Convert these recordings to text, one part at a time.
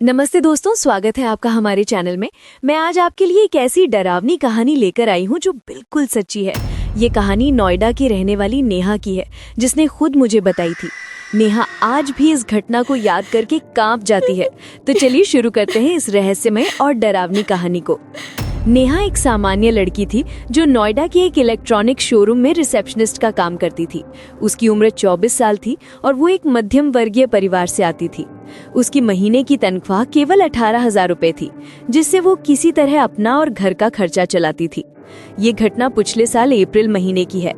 नमस्ते दोस्तों, स्वागत है आपका हमारे चैनल में। मैं आज आपके लिए एक ऐसी डरावनी कहानी लेकर आई हूँ जो बिल्कुल सच्ची है। ये कहानी नोएडा की रहने वाली नेहा की है, जिसने खुद मुझे बताई थी। नेहा आज भी इस घटना को याद करके कांप जाती है। तो चलिए शुरू करते हैं इस रहस्यमय और डरावनी कहानी को। नेहा एक सामान्य लड़की थी जो नोएडा के एक इलेक्ट्रॉनिक शोरूम में रिसेप्शनिस्ट का काम करती थी। उसकी उम्र 24 साल थी और वो एक मध्यम वर्गीय परिवार से आती थी। उसकी महीने की तनख्वाह केवल 18,000 रुपए थी, जिससे वो किसी तरह अपना और घर का खर्चा चलाती थी। ये घटना पिछले साल अप्रैल महीने की है।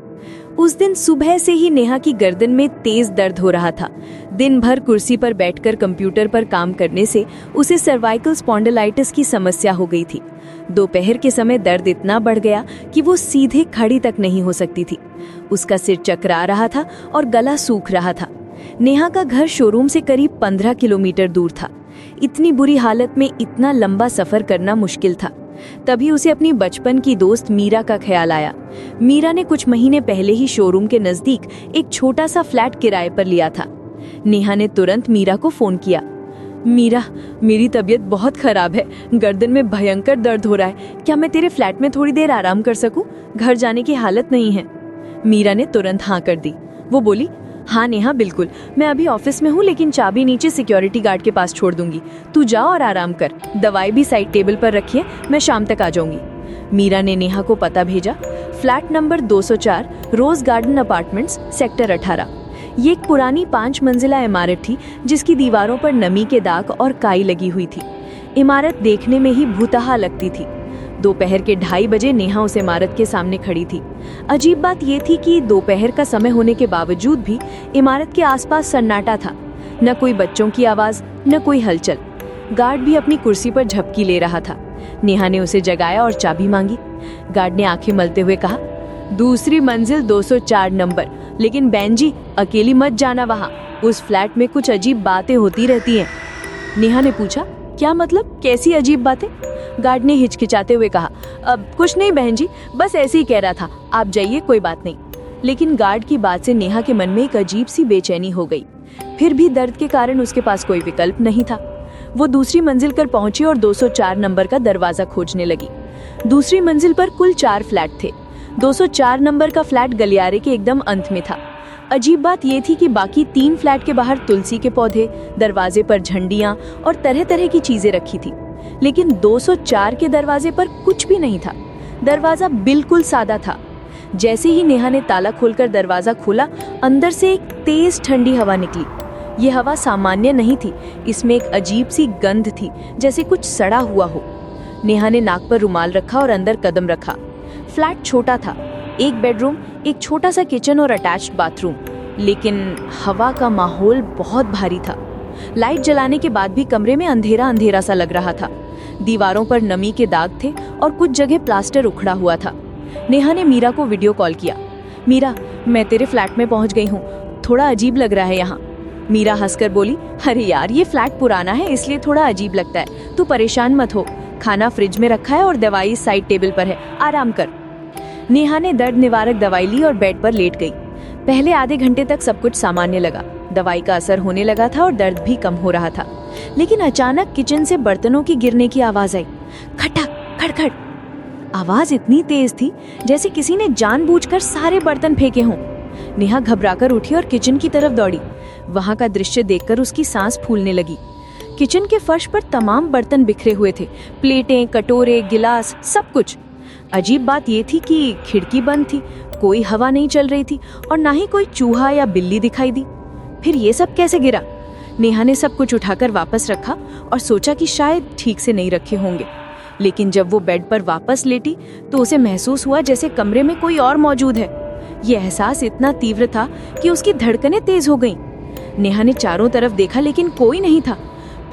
उस दिन सुबह से ही नेहा की गर्दन में तेज दर्द हो रहा था। दिन भर कुर्सी पर बैठकर कंप्यूटर पर काम करने से उसे सर्वाइकल स्पॉन्डिलाइटिस की समस्या हो गई थी। दोपहर के समय दर्द इतना बढ़ गया कि वो सीधे खड़ी तक नहीं हो सकती थी। उसका सिर चकरा रहा था और गला सूख रहा था। नेहा का घर शोरूम से करीब 15 किलोमीटर दूर था। इतनी बुरी हालत में इतना लंबा सफर करना मुश्किल था। तभी उसे अपनी बचपन की दोस्त मीरा का ख्याल आया। मीरा ने कुछ महीने पहले ही शोरूम के नजदीक एक छोटा सा फ्लैट किराए पर लिया था। नेहा ने तुरंत मीरा को फोन किया। मीरा, मेरी तबीयत बहुत खराब है, गर्दन में भयंकर दर्द हो रहा है। क्या मैं तेरे फ्लैट में थोड़ी देर आराम कर सकूं? घर जाने की हालत नहीं है। मीरा ने तुरंत हाँ कर दी। वो बोली, हाँ नेहा, बिल्कुल, मैं अभी ऑफिस में हूँ, लेकिन चाबी नीचे सिक्योरिटी गार्ड के पास छोड़ दूंगी। तू जा और आराम कर। दवाई भी साइड टेबल पर रखिए, मैं शाम तक आ जाऊंगी। मीरा ने नेहा को पता भेजा। Flat number 204, rose garden apartments, sector 18। ये एक पुरानी 5 मंजिला इमारत थी, जिसकी दीवारों पर नमी के दाग और काई लगी हुई थी। इमारत देखने में ही भूतहा लगती थी। दोपहर के 2:30 बजे नेहा उस इमारत के सामने खड़ी थी। अजीब बात ये थी कि दोपहर का समय होने के बावजूद भी इमारत के आसपास सन्नाटा था। न कोई बच्चों की आवाज, न कोई हलचल। गार्ड भी अपनी कुर्सी पर झपकी ले रहा था। नेहा ने उसे जगाया और चाबी मांगी। गार्ड ने आंखें मलते हुए कहा, दूसरी मंजिल 204 नंबर, लेकिन बहन जी अकेली मत जाना वहाँ। उस फ्लैट में कुछ अजीब बातें होती रहती हैं। नेहा ने पूछा, क्या मतलब, कैसी अजीब बातें? गार्ड ने हिचकिचाते हुए कहा, अब कुछ नहीं बहन जी, बस ऐसे ही कह रहा था, आप जाइए, कोई बात नहीं। लेकिन गार्ड की बात से नेहा के मन में एक अजीब सी बेचैनी हो गई। फिर भी दर्द के कारण उसके पास कोई विकल्प नहीं था। वो दूसरी मंजिल पर पहुंची और 204 नंबर का दरवाजा खोजने लगी। दूसरी मंजिल पर कुल 4 फ्लैट थे। 204 नंबर का फ्लैट गलियारे के एकदम अंत में था। अजीब बात ये थी कि बाकी 3 फ्लैट के बाहर तुलसी के पौधे, दरवाजे पर झंडियां और तरह तरह की चीजें रखी थी, लेकिन 204 के दरवाजे पर कुछ भी नहीं था। दरवाजा बिल्कुल सादा था। जैसे ही नेहा ने ताला खोलकर दरवाजा खोला, अंदर से एक तेज ठंडी हवा निकली। ये हवा सामान्य नहीं थी, इसमें एक अजीब सी गंध थी, जैसे कुछ सड़ा हुआ हो। नेहा ने नाक पर रुमाल रखा और अंदर कदम रखा। फ्लैट छोटा था, एक बेडरूम, एक छोटा सा किचन और अटैच्ड बाथरूम, लेकिन हवा का माहौल बहुत भारी था। लाइट जलाने के बाद भी कमरे में अंधेरा अंधेरा सा लग रहा था। दीवारों पर नमी के दाग थे और कुछ जगह प्लास्टर उखड़ा हुआ था। नेहा ने मीरा को वीडियो कॉल किया। मीरा, मैं तेरे फ्लैट में पहुंच गई हूँ, थोड़ा अजीब लग रहा है यहाँ। मीरा हंसकर बोली, अरे यार, ये फ्लैट पुराना है, इसलिए थोड़ा अजीब लगता है। तू परेशान मत हो, खाना फ्रिज में रखा है और दवाई साइड टेबल पर है, आराम कर। नेहा ने दर्द निवारक दवाई ली और बेड पर लेट गई। पहले आधे घंटे तक सब कुछ सामान्य लगा। दवाई का असर होने लगा था और दर्द भी कम हो रहा था। लेकिन अचानक किचन से बर्तनों की गिरने की आवाज आई। खटक खड़खड़। आवाज इतनी तेज थी जैसे किसी ने जानबूझकर सारे बर्तन फेंके हों। नेहा घबराकर उठी और किचन की तरफ दौड़ी। वहां का दृश्य देखकर उसकी सांस फूलने लगी। किचन के फर्श पर तमाम बर्तन बिखरे हुए थे, प्लेटें, कटोरे, गिलास, सब कुछ। अजीब बात ये थी कि खिड़की बंद थी, कोई हवा नहीं चल रही थी और ना ही कोई चूहा या बिल्ली दिखाई दी। फिर ये सब कैसे गिरा? नेहा ने सब कुछ उठाकर वापस रखा और सोचा कि शायद ठीक से नहीं रखे होंगे। लेकिन जब वो बेड पर वापस लेटी तो उसे महसूस हुआ जैसे कमरे में कोई और मौजूद है। ये एहसास इतना तीव्र था कि उसकी धड़कनें तेज हो गईं। नेहा ने चारों तरफ देखा, लेकिन कोई नहीं था।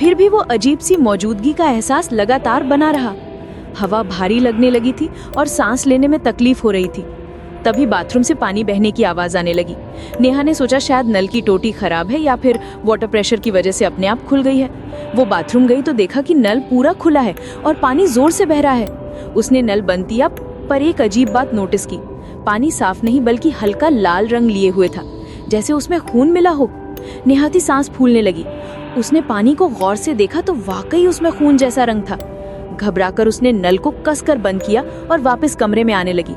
फिर भी वो अजीब सी मौजूदगी का एहसास लगातार बना रहा। हवा भारी लगने लगी थी और सांस लेने में तकलीफ हो रही थी। तभी बाथरूम से पानी बहने की आवाज आने लगी। नेहा ने सोचा शायद नल की टोटी खराब है या फिर वाटर प्रेशर की वजह से अपने आप खुल गई है। वो बाथरूम गई तो देखा कि नल पूरा खुला है और पानी जोर से बह रहा है। उसने नल बंद किया, पर एक अजीब बात नोटिस की। पानी साफ नहीं बल्कि हल्का लाल रंग लिए हुए था, जैसे उसमें खून मिला हो। नेहा की सांस फूलने लगी। उसने पानी को गौर से देखा तो वाकई उसमें खून जैसा रंग था। घबराकर उसने नल को कसकर बंद किया और वापस कमरे में आने लगी।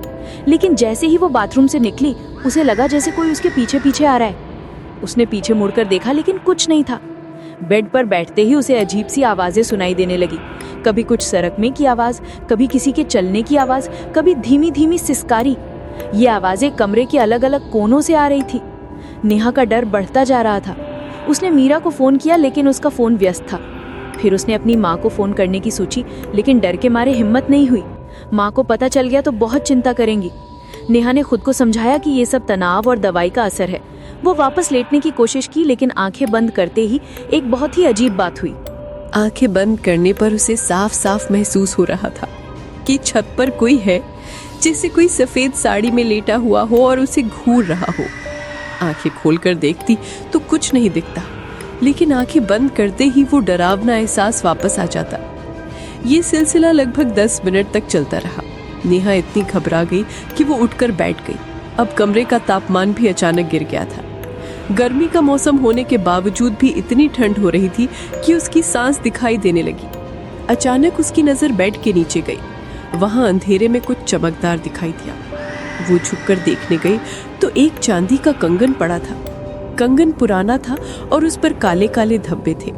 लेकिन जैसे ही वो बाथरूम से निकली, उसे लगा जैसे कोई उसके पीछे पीछे आ रहा है। उसने पीछे मुड़कर देखा लेकिन कुछ नहीं था। बेड पर बैठते ही उसे अजीब सी आवाजें सुनाई देने लगी। कभी कुछ सरकने की आवाज, कभी किसी के चलने की आवाज, कभी धीमी धीमी सिसकारी। ये आवाजें कमरे के अलग अलग कोनों से आ रही थी। नेहा का डर बढ़ता जा रहा था। उसने मीरा को फोन किया लेकिन उसका फोन व्यस्त था। फिर उसने अपनी माँ को फोन करने की सोची, लेकिन डर के मारे हिम्मत नहीं हुई। माँ को पता चल गया तो बहुत चिंता करेंगी। नेहा ने खुद को समझाया कि ये सब तनाव और दवाई का असर है। वो वापस लेटने की कोशिश की, लेकिन आंखें बंद करते ही एक बहुत ही अजीब बात हुई। आंखें बंद करने पर उसे साफ साफ महसूस हो रहा था कि छत पर कोई है, जैसे कोई सफेद साड़ी में लेटा हुआ हो और उसे घूर रहा हो। आंखें खोलकर देखती तो कुछ नहीं दिखता, लेकिन आंखें बंद करते ही वो डरावना एहसास वापस आ जाता। ये सिलसिला लगभग 10 मिनट तक चलता रहा। नेहा इतनी घबरा गई कि वो उठकर बैठ गई। अब कमरे का तापमान भी अचानक गिर गया था। गर्मी का मौसम होने के बावजूद भी इतनी ठंड हो रही थी कि उसकी सांस दिखाई देने लगी। अचानक उसकी नजर बेड के नीचे गई। वहां अंधेरे में कुछ चमकदार दिखाई दिया। वो झुककर देखने गई तो एक चांदी का कंगन पड़ा था। कंगन पुराना था और उस पर काले काले धब्बे थे।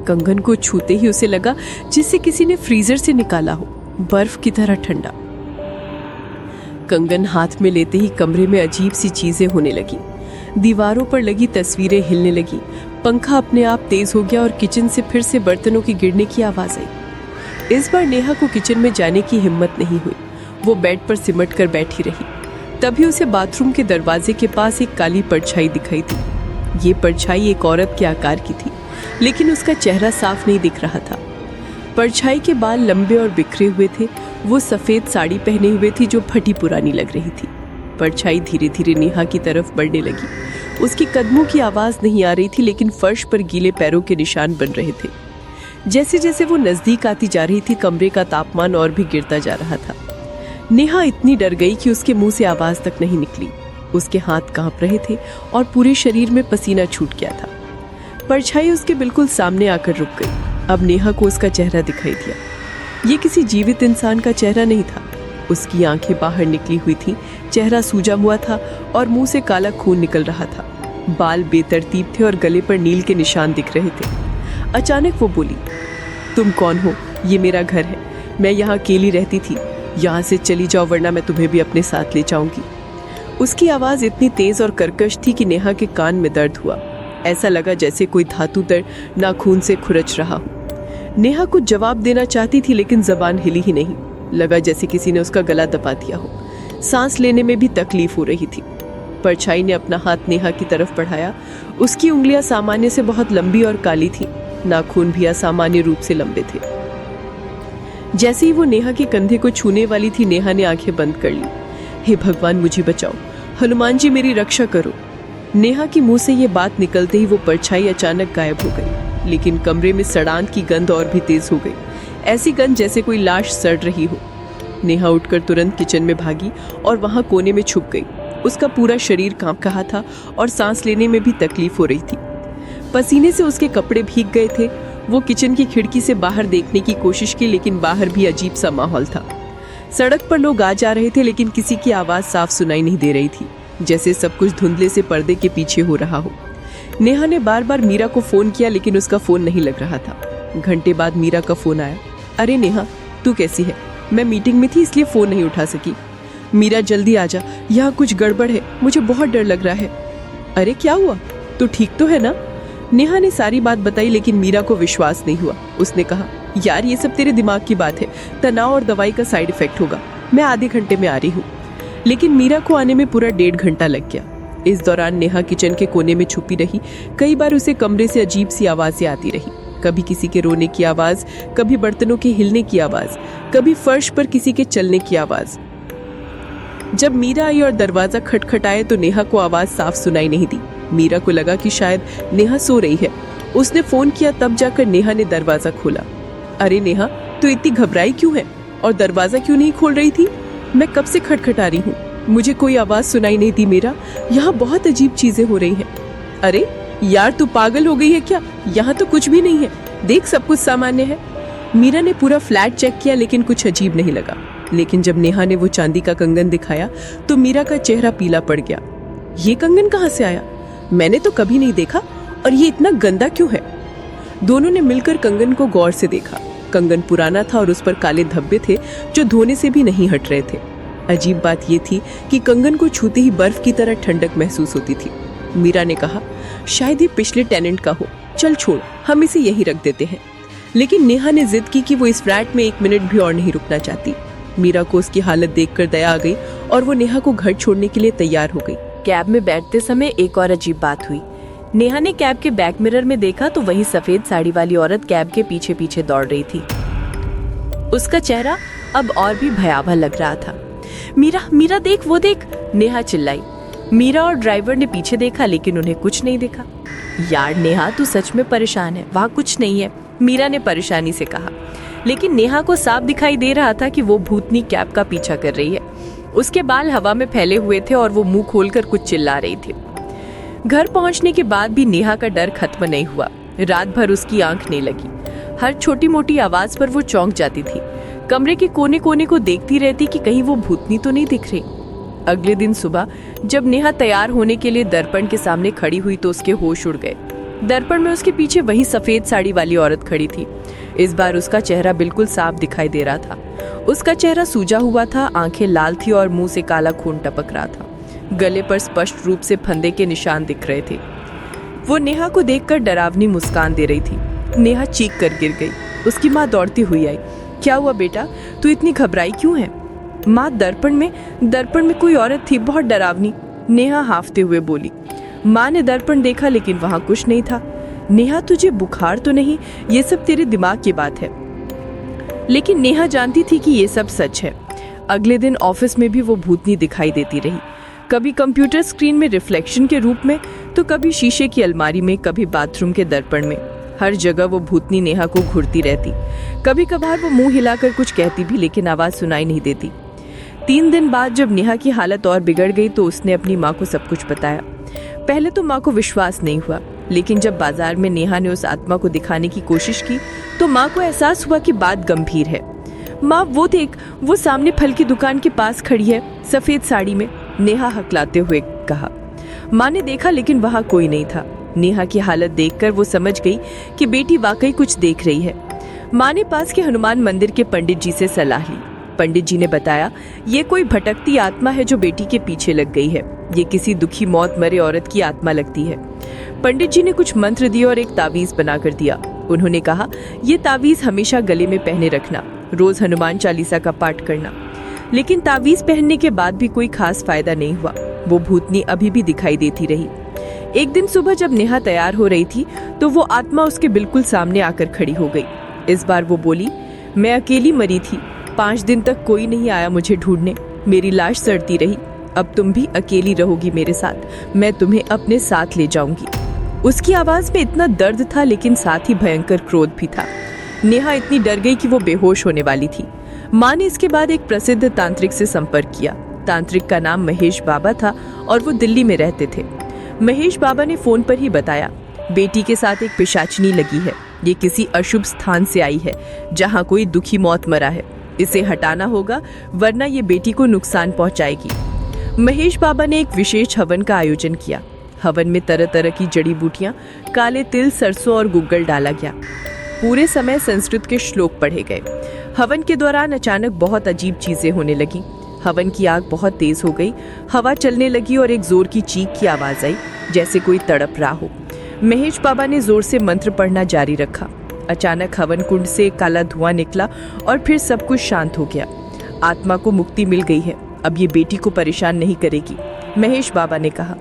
कंगन को छूते ही उसे लगा जिसे किसी ने फ्रीजर से निकाला हो, बर्फ की तरह ठंडा। कंगन हाथ में लेते ही कमरे में अजीब सी चीजें होने लगी। दीवारों पर लगी तस्वीरें हिलने लगी। पंखा अपने आप तेज हो गया और किचन से फिर से बर्तनों की गिरने की आवाज आई। इस बार नेहा को किचन में जाने की हिम्मत नहीं हुई। वो बेड पर सिमट कर बैठी रही। तभी उसे बाथरूम के दरवाजे के पास एक काली परछाई दिखाई दी। ये परछाई एक औरत के आकार की थी, लेकिन उसका चेहरा साफ नहीं दिख रहा था। परछाई के बाल लंबे और बिखरे हुए थे। वो सफेद साड़ी पहने हुए थी जो फटी पुरानी लग रही थी। परछाई धीरे धीरे नेहा की तरफ बढ़ने लगी। उसकी कदमों की आवाज नहीं आ रही थी, लेकिन फर्श पर गीले पैरों के निशान बन रहे थे। जैसे जैसे वो नजदीक आती जा रही थी, कमरे का तापमान और भी गिरता जा रहा था। नेहा इतनी डर गई कि उसके मुंह से आवाज तक नहीं निकली। उसके हाथ कांप रहे थे और पूरे शरीर में पसीना छूट गया था। परछाई उसके बिल्कुल सामने आकर रुक गई। अब नेहा को उसका चेहरा दिखाई दिया। ये किसी जीवित इंसान का चेहरा नहीं था। उसकी आंखें बाहर निकली हुई थी, चेहरा सूजा हुआ था और मुंह से काला खून निकल रहा था। बाल बेतरतीब थे और गले पर नील के निशान दिख रहे थे। अचानक वो बोली, तुम कौन हो? ये मेरा घर है। मैं यहाँ अकेली रहती थी। यहाँ से चली जाओ वरना मैं तुम्हें भी अपने साथ ले जाऊंगी। उसकी आवाज इतनी तेज और कर्कश थी कि नेहा के कान में दर्द हुआ। ऐसा लगा जैसे कोई धातु तर नाखून से खुरच रहा हो। नेहा कुछ जवाब देना चाहती थी, लेकिन जबान हिली ही नहीं। लगा जैसे किसी ने उसका गला दबा दिया हो। सांस लेने में भी तकलीफ हो रही थी। परछाई ने अपना हाथ नेहा की तरफ बढ़ाया। उसकी उंगलियां सामान्य से बहुत लंबी और काली थी। नाखून भी असामान्य रूप से लंबे थे। जैसे ही वो नेहा के कंधे को छूने वाली थी, नेहा ने आंखें बंद कर ली। हे भगवान, मुझे बचाओ। हनुमान जी, मेरी रक्षा करो। नेहा की मुंह से ये बात निकलते ही वो परछाई अचानक गायब हो गई। लेकिन कमरे में सड़ान की गंध और भी तेज हो गई। ऐसी गंध जैसे कोई लाश सड़ रही हो। नेहा उठकर तुरंत किचन में भागी और वहां कोने में छुप गई। उसका पूरा शरीर कांप रहा था और सांस लेने में भी तकलीफ हो रही थी। पसीने से उसके कपड़े भीग गए थे। वो किचन की खिड़की से बाहर देखने की कोशिश की, लेकिन बाहर भी अजीब सा माहौल था। सड़क पर लोग आ जा रहे थे, लेकिन किसी की आवाज साफ सुनाई नहीं दे रही थी, जैसे सब कुछ धुंधले से पर्दे के पीछे हो रहा हो। नेहा ने बार बार मीरा को फोन किया, लेकिन उसका फोन नहीं लग रहा था। घंटे बाद मीरा का फोन आया। अरे नेहा, तू कैसी है? मैं मीटिंग में थी इसलिए फोन नहीं उठा सकी। मीरा, जल्दी आजा, यहाँ कुछ गड़बड़ है, मुझे बहुत डर लग रहा है। अरे क्या हुआ? तू ठीक तो है ना? नेहा ने सारी बात बताई, लेकिन मीरा को विश्वास नहीं हुआ। उसने कहा, यार ये सब तेरे दिमाग की बात है, तनाव और दवाई का साइड इफेक्ट होगा। मैं आधे घंटे में आ रही हूँ। लेकिन मीरा को आने में पूरा 1.5 घंटा लग गया। इस दौरान नेहा किचन के कोने में छुपी रही। कई बार उसे कमरे से अजीब सी आवाजें आती रही। कभी किसी के रोने की आवाज, कभी बर्तनों के हिलने की आवाज, कभी फर्श पर किसी के चलने की आवाज। जब मीरा आई और दरवाजा खटखटाया तो नेहा को आवाज साफ सुनाई नहीं दी। मीरा को लगा कि शायद नेहा सो रही है। उसने फोन किया, तब जाकर नेहा ने दरवाजा खोला। अरे नेहा, तू इतनी घबराई क्यों है और दरवाजा क्यों नहीं खोल रही थी? मैं कब से खटखटा रही हूँ, मुझे कोई आवाज सुनाई नहीं दी। मेरा यहाँ बहुत अजीब चीजें हो रही हैं। अरे यार तू पागल हो गई है क्या? यहाँ तो कुछ भी नहीं है, देख सब कुछ सामान्य है। मीरा ने पूरा फ्लैट चेक किया लेकिन कुछ अजीब नहीं लगा। लेकिन जब नेहा ने वो चांदी का कंगन दिखाया तो मीरा का चेहरा पीला पड़ गया। ये कंगन कहाँ से आया? मैंने तो कभी नहीं देखा, और ये इतना गंदा क्यों है? दोनों ने मिलकर कंगन को गौर से देखा। कंगन पुराना था और उस पर काले धब्बे थे जो धोने से भी नहीं हट रहे थे। अजीब बात ये थी कि कंगन को छूते ही बर्फ की तरह ठंडक महसूस होती थी। मीरा ने कहा, शायद ये पिछले टेनेंट का हो, चल छोड़, हम इसे यहीं रख देते हैं। लेकिन नेहा ने जिद की कि वो इस फ्लैट में 1 मिनट भी और नहीं रुकना चाहती। मीरा को उसकी हालत देखकर दया आ गई और वो नेहा को घर छोड़ने के लिए तैयार हो गई। कैब में बैठते समय एक और अजीब बात हुई। नेहा ने कैब के बैक मिरर में देखा तो वही सफेद साड़ी वाली औरत कैब के पीछे पीछे दौड़ रही थी। उसका चेहरा अब और भी भयावह लग रहा था। मीरा, मीरा देख, वो देख, नेहा चिल्लाई। मीरा और ड्राइवर ने पीछे देखा लेकिन उन्हें कुछ नहीं देखा। यार नेहा, तू सच में परेशान है, वहाँ कुछ नहीं है, मीरा ने परेशानी से कहा। लेकिन नेहा को साफ दिखाई दे रहा था कि वो भूतनी कैब का पीछा कर रही है। उसके बाल हवा में फैले हुए थे और वो मुंह खोलकर कुछ चिल्ला रही थी। घर पहुंचने के बाद भी नेहा का डर खत्म नहीं हुआ। रात भर उसकी आंख नहीं लगी। हर छोटी मोटी आवाज पर वो चौंक जाती थी। कमरे के कोने कोने को देखती रहती कि कहीं वो भूतनी तो नहीं दिख रही। अगले दिन सुबह जब नेहा तैयार होने के लिए दर्पण के सामने खड़ी हुई तो उसके होश उड़ गए। दर्पण में उसके पीछे वही सफेद साड़ी वाली औरत खड़ी थी। इस बार उसका चेहरा बिल्कुल साफ दिखाई दे रहा था। उसका चेहरा सूजा हुआ था, आंखें लाल थी और मुंह से काला खून टपक रहा था। गले पर स्पष्ट रूप से फंदे के निशान दिख रहे थे। वो नेहा को देखकर डरावनी मुस्कान दे रही थी। नेहा चीख कर गिर गई। उसकी माँ दौड़ती हुई आई। क्या हुआ बेटा, तू इतनी घबराई क्यों है? माँ, दर्पण में कोई औरत थी, बहुत डरावनी, नेहा हांफते हुए बोली। माँ ने दर्पण देखा लेकिन वहाँ कुछ नहीं था। नेहा, तुझे बुखार तो नहीं? ये सब तेरे दिमाग की बात है। लेकिन नेहा जानती थी कि ये सब सच है। अगले दिन ऑफिस में भी वो भूतनी दिखाई देती रही, कभी कंप्यूटर स्क्रीन में रिफ्लेक्शन के रूप में, तो कभी शीशे की अलमारी में, कभी बाथरूम के दर्पण में। हर जगह वो भूतनी नेहा को घूरती रहती। कभी कभार वो मुंह हिलाकर कुछ कहती भी लेकिन आवाज सुनाई नहीं देती। 3 दिन बाद जब नेहा की हालत और बिगड़ गई तो उसने अपनी माँ को सब कुछ बताया। पहले तो माँ को विश्वास नहीं हुआ, लेकिन जब बाजार में नेहा ने उस आत्मा को दिखाने की कोशिश की तो माँ को एहसास हुआ कि बात गंभीर है। माँ, वो देख, वो सामने फल की दुकान के पास खड़ी है, सफेद साड़ी में, नेहा हकलाते हुए कहा। माँ ने देखा लेकिन वहाँ कोई नहीं था। नेहा की हालत देखकर वो समझ गई कि बेटी वाकई कुछ देख रही है। माँ ने पास के हनुमान मंदिर के पंडित जी से सलाह ली। पंडित जी ने बताया, ये कोई भटकती आत्मा है जो बेटी के पीछे लग गई है। ये किसी दुखी मौत मरे औरत की आत्मा लगती है। पंडित जी ने कुछ मंत्र दिए और एक तावीज बनाकर दिया। उन्होंने कहा, ये तावीज हमेशा गले में पहने रखना, रोज हनुमान चालीसा का पाठ करना। लेकिन तावीज पहनने के बाद भी कोई खास फायदा नहीं हुआ। वो भूतनी अभी भी दिखाई देती रही। एक दिन सुबह जब नेहा तैयार हो रही थी तो वो आत्मा उसके बिल्कुल सामने आकर खड़ी हो गई। इस बार वो बोली, मैं अकेली मरी थी, 5 दिन तक कोई नहीं आया मुझे ढूंढने, मेरी लाश सड़ती रही। अब तुम भी अकेली रहोगी मेरे साथ, मैं तुम्हें अपने साथ ले जाऊंगी। उसकी आवाज में इतना दर्द था लेकिन साथ ही भयंकर क्रोध भी था। नेहा इतनी डर गई कि वो बेहोश होने वाली थी। माँ ने इसके बाद एक प्रसिद्ध तांत्रिक से संपर्क किया। तांत्रिक का नाम महेश बाबा था और वो दिल्ली में रहते थे। महेश बाबा ने फोन पर ही बताया, बेटी के साथ एक पिशाचनी लगी है। ये किसी अशुभ स्थान से आई है जहाँ कोई दुखी मौत मरा है। इसे हटाना होगा वरना ये बेटी को नुकसान पहुंचाएगी। महेश बाबा ने एक विशेष हवन का आयोजन किया। हवन में तरह तरह की जड़ी बूटियां, काले तिल, सरसों और गुग्गल डाला गया। पूरे समय संस्कृत के श्लोक पढ़े गए। हवन के दौरान अचानक बहुत अजीब चीजें होने लगी। हवन की आग बहुत तेज हो गई, हवा चलने लगी और एक जोर की चीख की आवाज आई जैसे कोई तड़प रहा हो। महेश बाबा ने जोर से मंत्र पढ़ना जारी रखा। अचानक हवन कुंड से एक काला धुआं निकला और फिर सब कुछ शांत हो गया। आत्मा को मुक्ति मिल गई है, अब ये बेटी को परेशान नहीं करेगी, महेश बाबा ने कहा।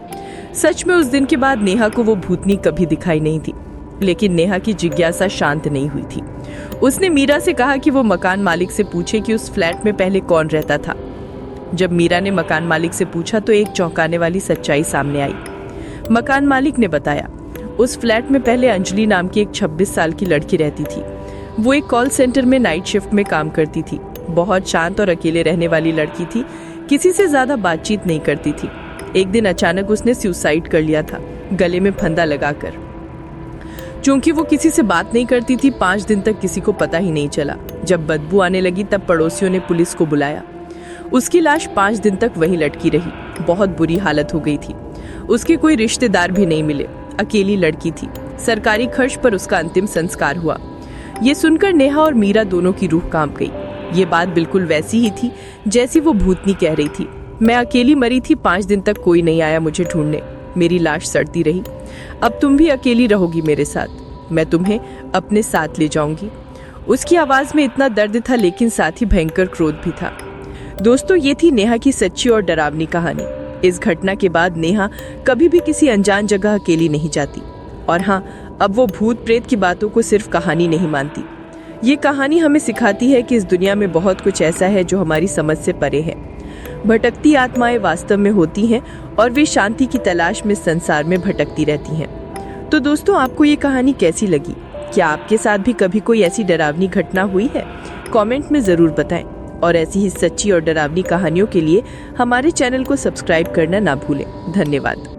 सच में उस दिन के बाद नेहा को वो भूतनी कभी दिखाई नहीं थी, लेकिन नेहा की जिज्ञासा शांत नहीं हुई थी। उसने मीरा से कहा कि वो मकान मालिक से पूछे कि उस फ्लैट में पहले कौन रहता था। जब मीरा ने मकान मालिक से पूछा तो एक चौंकाने वाली सच्चाई सामने आई। मकान मालिक ने बताया, उस फ्लैट में पहले अंजलि नाम की एक 26 साल की लड़की रहती थी। वो एक कॉल सेंटर में नाइट शिफ्ट में काम करती थी। बहुत शांत और अकेले रहने वाली लड़की थी, किसी से ज्यादा बातचीत नहीं करती थी। एक दिन अचानक उसने सुसाइड कर लिया था। गले में फंदा लगाकर। चूंकि वो किसी से बात नहीं करती थी, 5 दिन तक किसी को पता ही नहीं चला। जब बदबू आने लगी तब पड़ोसियों ने पुलिस को बुलाया। उसकी लाश 5 दिन तक वहीं लटकी रही। बहुत बुरी हालत हो गई थी। उसके कोई रिश्तेदार भी नहीं मिले। अकेली लड़की थी। सरकारी खर्च पर उसका अंतिम संस्कार हुआ। ये सुनकर नेहा और मीरा दोनों की रूह कांप गई। ये बात बिल्कुल वैसी ही थी जैसी वो भूतनी कह रही थी। मैं अकेली मरी थी, 5 दिन तक कोई नहीं आया मुझे ढूंढने। मेरी लाश सड़ती रही। अब तुम भी अकेली रहोगी मेरे साथ। मैं तुम्हें अपने साथ ले जाऊंगी। उसकी आवाज में इतना दर्द था, लेकिन साथ ही भयंकर क्रोध भी था। दोस्तों, ये थी नेहा की सच्ची और डरावनी कहानी। इस घटना के बाद नेहा कभी भी किसी अनजान जगह अकेली नहीं जाती। और हाँ, अब वो भूत प्रेत की बातों को सिर्फ कहानी नहीं मानती। ये कहानी हमें सिखाती है कि इस दुनिया में बहुत कुछ ऐसा है जो हमारी समझ से परे है। भटकती आत्माएं वास्तव में होती हैं और वे शांति की तलाश में संसार में भटकती रहती हैं। तो दोस्तों, आपको ये कहानी कैसी लगी? क्या आपके साथ भी कभी कोई ऐसी डरावनी घटना हुई है? कमेंट में ज़रूर बताएं। और ऐसी ही सच्ची और डरावनी कहानियों के लिए हमारे चैनल को सब्सक्राइब करना ना भूलें। धन्यवाद।